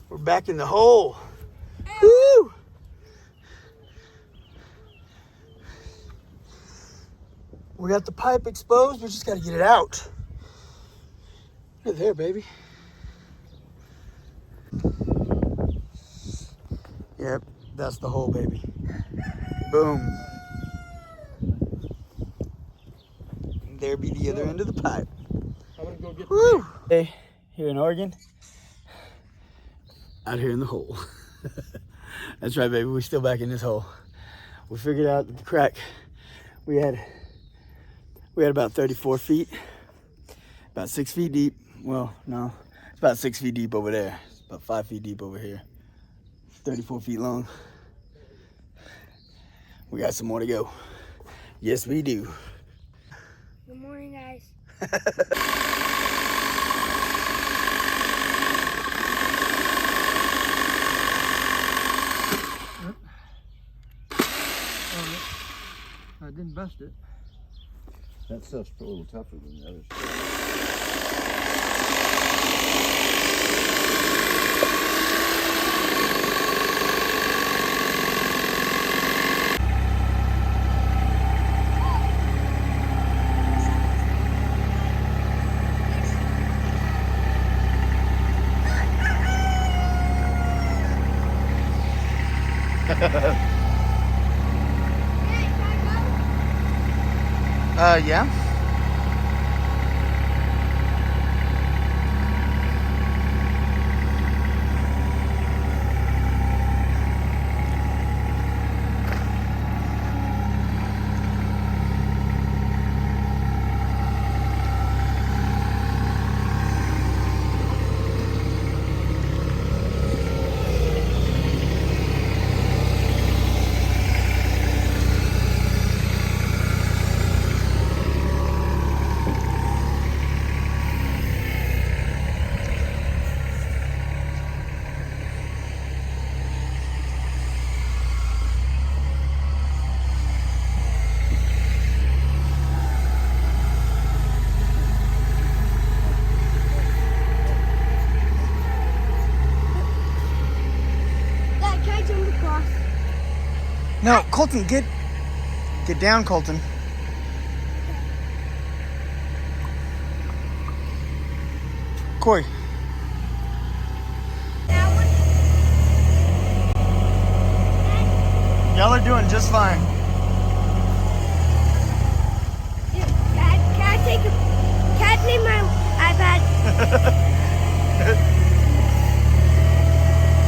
We're back in the hole. Woo! We got the pipe exposed. We just got to get it out. Right there, baby. Yep, that's the hole, baby. Boom. There be the other end of the pipe. I'm gonna go get. Woo! Hey, here in Oregon. Out here in the hole. That's right, baby. We're still back in this hole. We figured out the crack. We had about 34 feet, about 6 feet deep. Well, no, it's about 6 feet deep over there. It's about 5 feet deep over here. 34 feet long. We got some more to go. Yes, we do. Good morning, guys. I didn't bust it. That stuff's a little tougher than the other stuff. Yeah. Dad, can I jump across? No, Colton, get down, Colton. Corey. Y'all are doing just fine. Dad, can I play my iPad?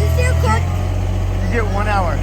Is there a code? You get 1 hour.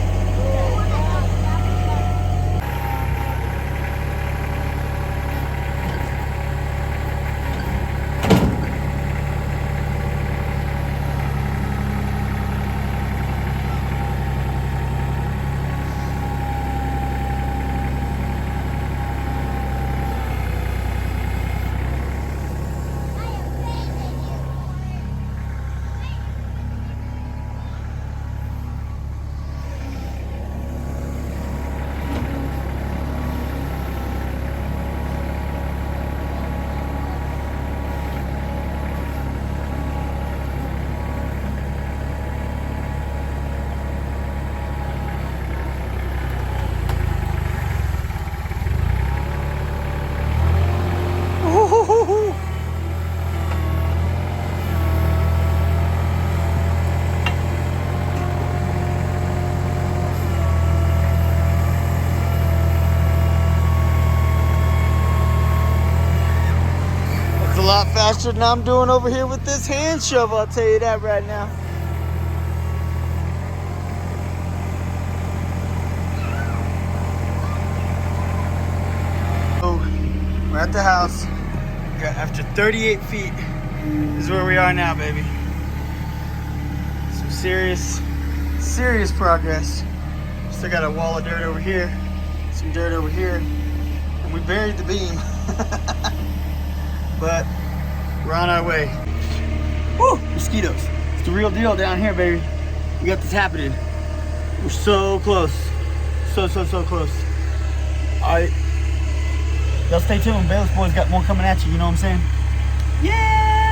It's a lot faster than I'm doing over here with this hand shovel, I'll tell you that right now. So, we're at the house. After 38 feet is where we are now, baby. Some serious progress. Still got a wall of dirt over here, some dirt over here, and we buried the beam. But we're on our way. Woo! Mosquitoes. It's the real deal down here, baby. We got this happening. We're so close. So close. Alright. Y'all stay tuned. Bayless boys got more coming at you, you know what I'm saying? Yeah!